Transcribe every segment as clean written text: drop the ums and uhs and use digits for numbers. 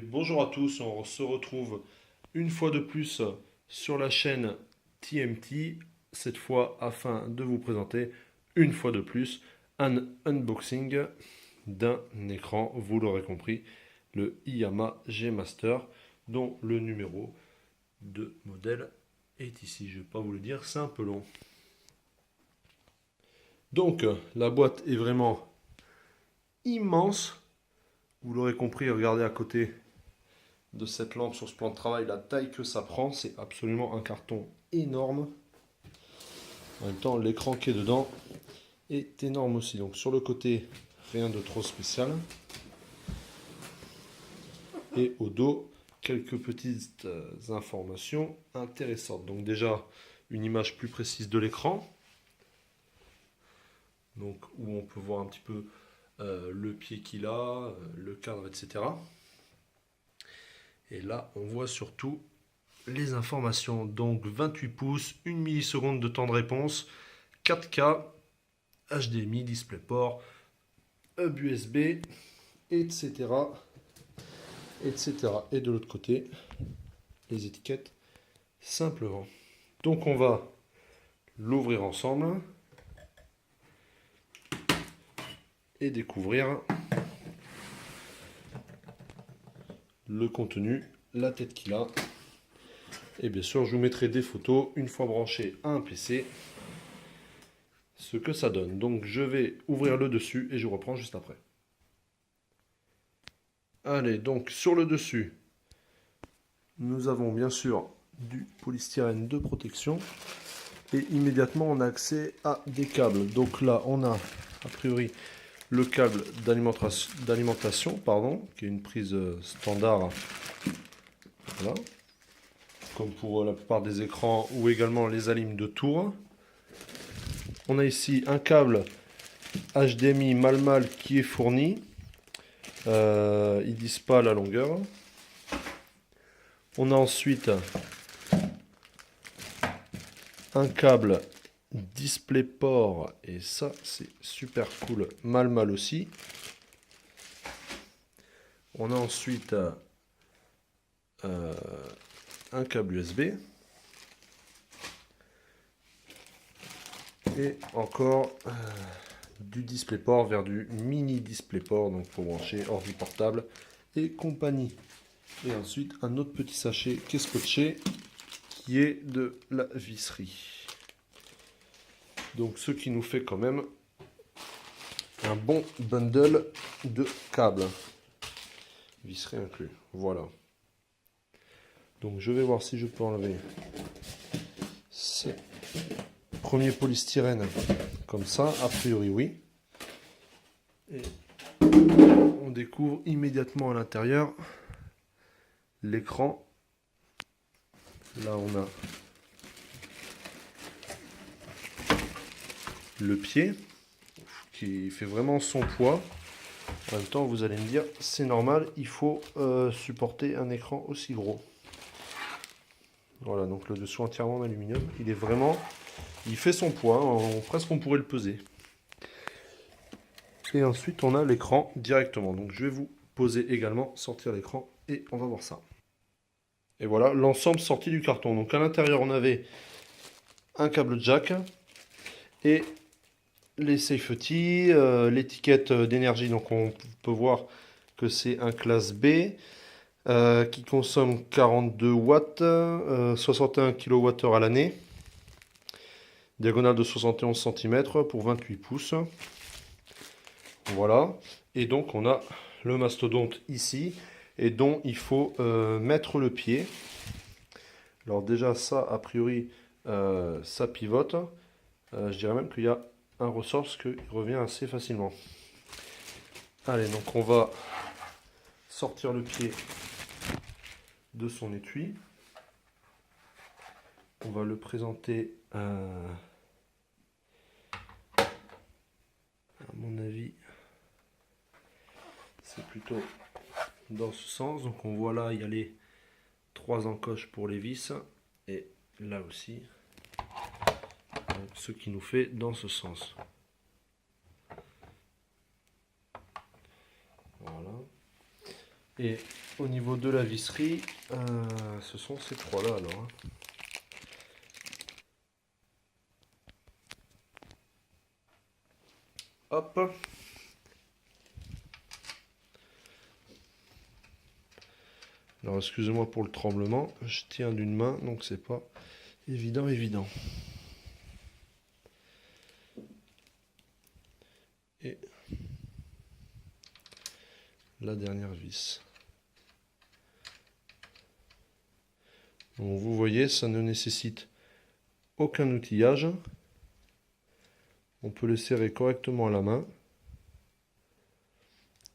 bonjour à tous, on se retrouve une fois de plus sur la chaîne TMT, cette fois afin de vous présenter une fois de plus un unboxing d'un écran, vous l'aurez compris, le Yamaha G Master, dont le numéro de modèle est ici. Je ne vais pas vous le dire, c'est un peu long. Donc la boîte est vraiment immense, vous l'aurez compris, regardez à côté de cette lampe sur ce plan de travail, la taille que ça prend, c'est absolument un carton énorme. En même temps, l'écran qui est dedans est énorme aussi. Donc sur le côté, rien de trop spécial. Et au dos, quelques petites informations intéressantes. Donc déjà, une image plus précise de l'écran. Donc où on peut voir un petit peu le pied qu'il a, le cadre, etc. Et là, on voit surtout les informations. Donc 28 pouces, 1 milliseconde de temps de réponse, 4K, HDMI, DisplayPort, hub USB, etc. etc. Et de l'autre côté, les étiquettes simplement. Donc on va l'ouvrir ensemble et découvrir le contenu, la tête qu'il a. Et bien sûr, je vous mettrai des photos une fois branché à un PC, ce que ça donne. Donc je vais ouvrir le dessus et je reprends juste après. Allez, donc sur le dessus, nous avons bien sûr du polystyrène de protection. Et immédiatement, on a accès à des câbles. Donc là, on a a priori le câble d'alimentation, qui est une prise standard. Voilà. Comme pour la plupart des écrans ou également les alimes de tour. On a ici un câble HDMI mal qui est fourni. Ils ne disent pas la longueur. On a ensuite un câble DisplayPort et ça c'est super cool, mal aussi. On a ensuite un câble USB et encore du DisplayPort vers du mini DisplayPort, donc pour brancher ordi portable et compagnie. Et ensuite un autre petit sachet qui est scotché, qui est de la visserie. Donc ce qui nous fait quand même un bon bundle de câbles, visserie inclus. Voilà. Donc je vais voir si je peux enlever ces premiers polystyrène comme ça. A priori oui. Et on découvre immédiatement à l'intérieur l'écran. Là on a le pied qui fait vraiment son poids. En même temps, vous allez me dire, c'est normal, il faut supporter un écran aussi gros. Voilà, donc le dessous entièrement en aluminium. Il est vraiment, il fait son poids, presque on pourrait le peser. Et ensuite, on a l'écran directement. Donc je vais vous poser également, sortir l'écran et on va voir ça. Et voilà, l'ensemble sorti du carton. Donc à l'intérieur, on avait un câble jack et les safety, l'étiquette d'énergie. Donc on peut voir que c'est un classe B qui consomme 42 watts, 61 kWh à l'année, diagonale de 71 cm pour 28 pouces. Voilà, et donc on a le mastodonte ici et dont il faut mettre le pied. Alors déjà ça a priori ça pivote. Je dirais même qu'il y a un ressort parce qu'il revient assez facilement. Allez, donc on va sortir le pied de son étui. On va le présenter à mon avis, c'est plutôt dans ce sens. Donc on voit là, il y a les 3 encoches pour les vis et là aussi. Donc, ce qui nous fait dans ce sens. Voilà. Et au niveau de la visserie, ce sont ces trois-là alors. Hein. Hop. Alors excusez-moi pour le tremblement, je tiens d'une main, donc c'est pas évident. Et la dernière vis. Donc vous voyez, ça ne nécessite aucun outillage. On peut le serrer correctement à la main.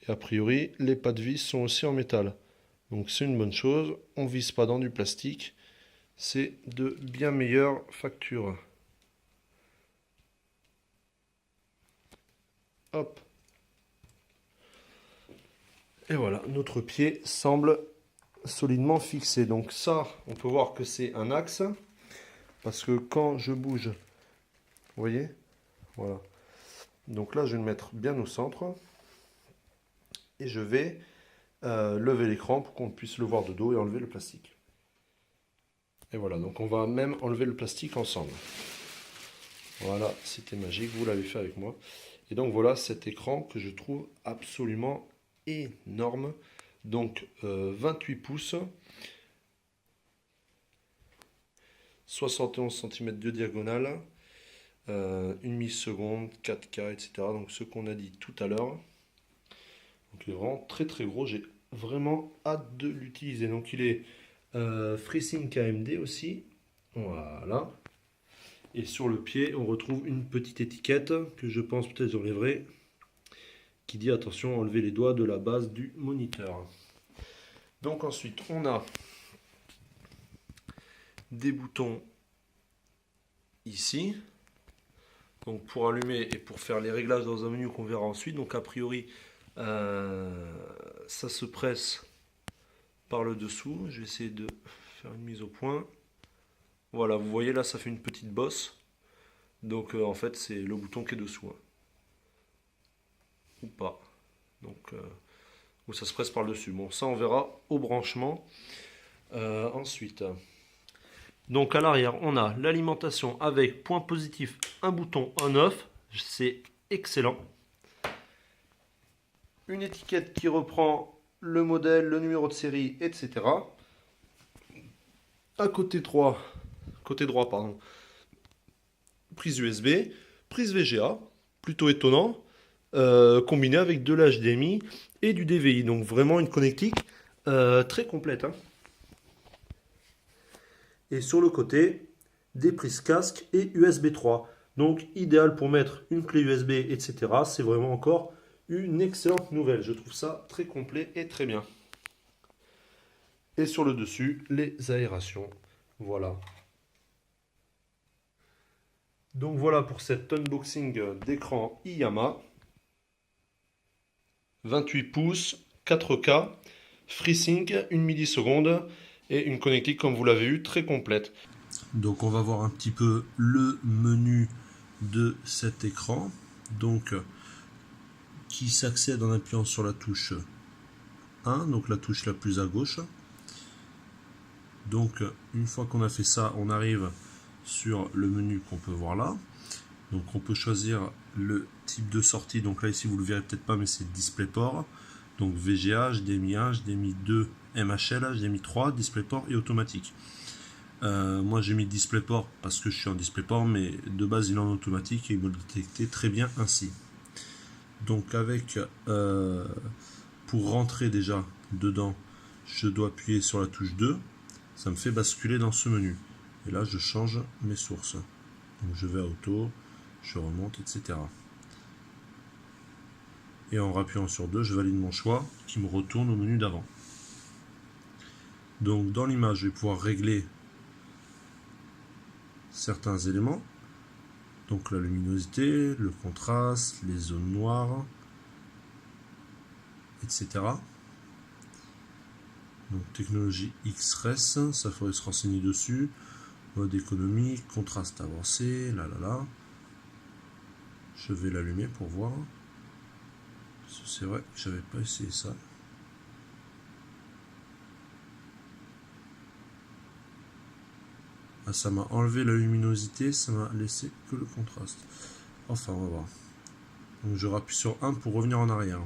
Et a priori, les pas de vis sont aussi en métal. Donc c'est une bonne chose. On ne vise pas dans du plastique. C'est de bien meilleure facture. Hop. Et voilà, notre pied semble solidement fixé. Donc ça, on peut voir que c'est un axe. Parce que quand je bouge, vous voyez, voilà. Donc là, je vais le mettre bien au centre. Et je vais lever l'écran pour qu'on puisse le voir de dos et enlever le plastique. Et voilà, donc on va même enlever le plastique ensemble. Voilà, c'était magique, vous l'avez fait avec moi. Et donc voilà cet écran que je trouve absolument énorme. Donc 28 pouces, 71 cm de diagonale, 1 milliseconde, 4K, etc. Donc ce qu'on a dit tout à l'heure. Donc il est vraiment très très gros, j'ai vraiment hâte de l'utiliser. Donc il est FreeSync AMD aussi, voilà. Et sur le pied, on retrouve une petite étiquette que je pense peut-être j'enlèverai, qui dit attention, enlever les doigts de la base du moniteur. Donc ensuite, on a des boutons ici, donc pour allumer et pour faire les réglages dans un menu qu'on verra ensuite. Donc a priori, ça se presse par le dessous. Je vais essayer de faire une mise au point. Voilà, vous voyez là, ça fait une petite bosse. Donc en fait, c'est le bouton qui est dessous. Hein. Ou pas. Donc, où ça se presse par le dessus. Bon, ça on verra au branchement. Ensuite, donc à l'arrière, on a l'alimentation avec point positif, un bouton on-off. C'est excellent. Une étiquette qui reprend le modèle, le numéro de série, etc. À côté droit, pardon, prise USB, prise VGA, plutôt étonnant, combiné avec de l'HDMI et du DVI. Donc vraiment une connectique très complète. Hein. Et sur le côté, des prises casque et USB 3. Donc idéal pour mettre une clé USB, etc. C'est vraiment encore une excellente nouvelle. Je trouve ça très complet et très bien. Et sur le dessus, les aérations. Voilà. Donc voilà pour cet unboxing d'écran Iyama. 28 pouces, 4K, FreeSync, 1 milliseconde et une connectique comme vous l'avez vu très complète. Donc on va voir un petit peu le menu de cet écran. Donc qui s'accède en appuyant sur la touche 1, donc la touche la plus à gauche. Donc une fois qu'on a fait ça, on arrive sur le menu qu'on peut voir là. Donc on peut choisir le type de sortie. Donc là ici vous le verrez peut-être pas, mais c'est DisplayPort. Donc VGA, HDMI 1, HDMI 2, MHL, HDMI 3, DisplayPort et automatique. Moi j'ai mis DisplayPort parce que je suis en DisplayPort, mais de base il est en automatique et il me le détectait très bien ainsi. Donc avec pour rentrer déjà dedans, je dois appuyer sur la touche 2. Ça me fait basculer dans ce menu. Et là je change mes sources. Donc je vais à auto, je remonte, etc. Et en appuyant sur 2, je valide mon choix qui me retourne au menu d'avant. Donc dans l'image, je vais pouvoir régler certains éléments. Donc la luminosité, le contraste, les zones noires, etc. Donc technologie X-Res, ça faudrait se renseigner dessus. Mode économique, contraste avancé, là. Je vais l'allumer pour voir. C'est vrai que j'avais pas essayé ça. Ah, ça m'a enlevé la luminosité, ça m'a laissé que le contraste. Enfin, on va voir. Donc je rappuie sur 1 pour revenir en arrière.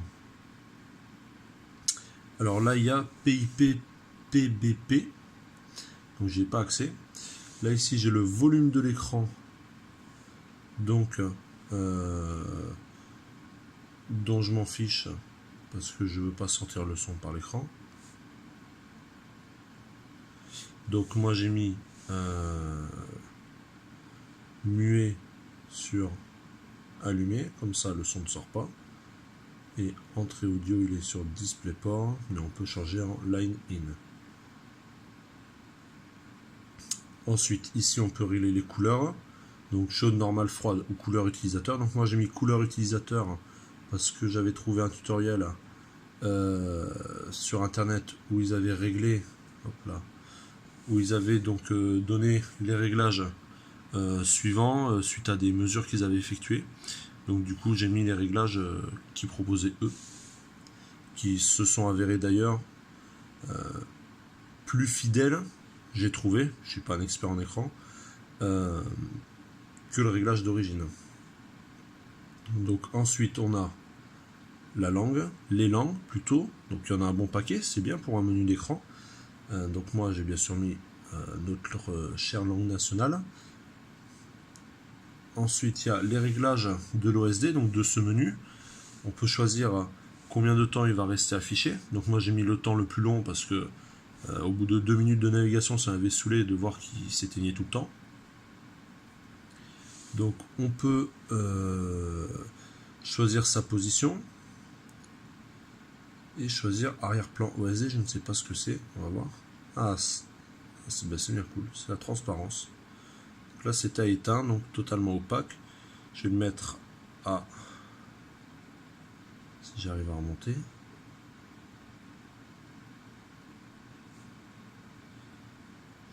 Alors là, il y a PIP, PBP. Donc j'ai pas accès. Là ici, j'ai le volume de l'écran. Donc, dont je m'en fiche parce que je veux pas sortir le son par l'écran. Donc moi j'ai mis muet sur allumé, comme ça le son ne sort pas. Et entrée audio, il est sur DisplayPort, mais on peut changer en line in. Ensuite, ici on peut régler les couleurs. Donc chaude, normale, froide ou couleur utilisateur. Donc moi j'ai mis couleur utilisateur parce que j'avais trouvé un tutoriel sur internet où ils avaient réglé, hop là, où ils avaient donc donné les réglages suivants suite à des mesures qu'ils avaient effectuées. Donc du coup j'ai mis les réglages qu'ils proposaient eux, qui se sont avérés d'ailleurs plus fidèles, j'ai trouvé, je suis pas un expert en écran, que le réglage d'origine. Donc ensuite on a la langue, les langues plutôt, donc il y en a un bon paquet, c'est bien pour un menu d'écran. Donc moi j'ai bien sûr mis notre chère langue nationale. Ensuite il y a les réglages de l'OSD, donc de ce menu. On peut choisir combien de temps il va rester affiché. Donc moi j'ai mis le temps le plus long parce que au bout de 2 minutes de navigation ça m'avait saoulé de voir qu'il s'éteignait tout le temps. Donc on peut choisir sa position et choisir arrière-plan OSD, je ne sais pas ce que c'est, on va voir. Ah, c'est bien cool, c'est la transparence. Donc là c'est à éteindre, donc totalement opaque. Je vais le mettre à, si j'arrive à remonter,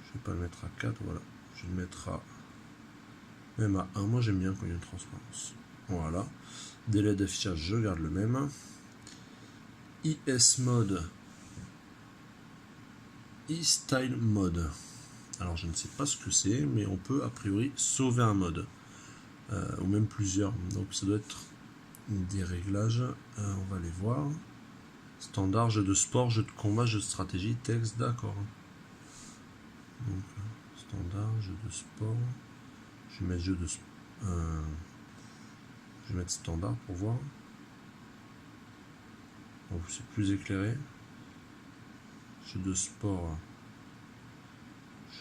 je vais pas le mettre à 4, voilà, je vais le mettre à même à 1, moi j'aime bien quand il y a une transparence. Voilà, délai d'affichage je garde le même. IS mode, e-style mode. Alors je ne sais pas ce que c'est, mais on peut a priori sauver un mode, ou même plusieurs. Donc ça doit être des réglages, on va les voir. Standard, jeu de sport, jeu de combat, jeu de stratégie, texte, d'accord. Donc standard, jeu de sport. Je vais mettre jeu de je vais mettre standard pour voir. Donc c'est plus éclairé. Jeu de sport,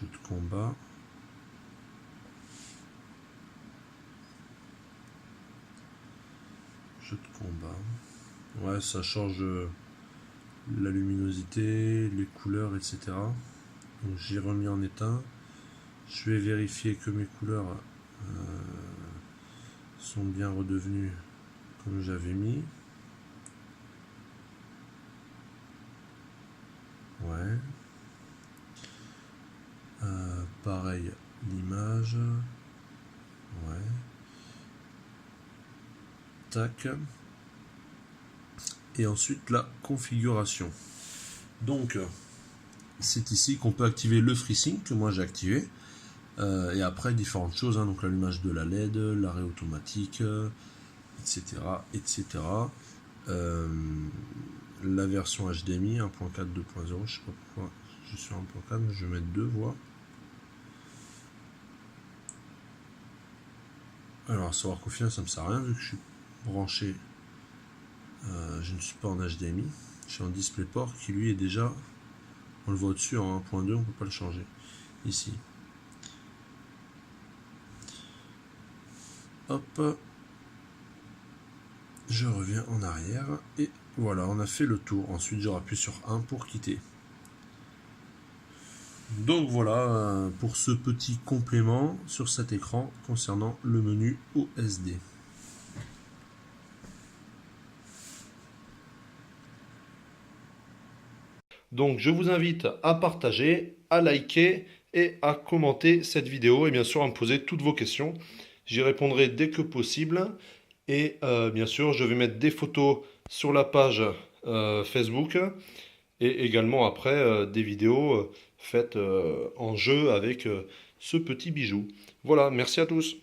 jeu de combat. Jeu de combat. Ouais, ça change la luminosité, les couleurs, etc. Donc j'ai remis en éteint. Je vais vérifier que mes couleurs sont bien redevenues comme j'avais mis. Ouais. Pareil, l'image. Ouais. Tac. Et ensuite la configuration. Donc c'est ici qu'on peut activer le FreeSync que moi j'ai activé. Et après différentes choses, hein, donc l'allumage de la LED, l'arrêt automatique, etc. etc. La version HDMI 1.4, 2.0, je sais pas pourquoi je suis 1.4, je vais mettre 2 voix. Alors à savoir qu'au final ça me sert à rien vu que je suis branché, je ne suis pas en HDMI, je suis en DisplayPort qui lui est déjà, on le voit au-dessus en 1.2, on peut pas le changer ici. Hop, je reviens en arrière et voilà, on a fait le tour. Ensuite je rappuie sur 1 pour quitter. Donc voilà pour ce petit complément sur cet écran concernant le menu OSD. Donc je vous invite à partager, à liker et à commenter cette vidéo et bien sûr à me poser toutes vos questions. J'y répondrai dès que possible et bien sûr je vais mettre des photos sur la page Facebook et également après des vidéos faites en jeu avec ce petit bijou. Voilà, merci à tous.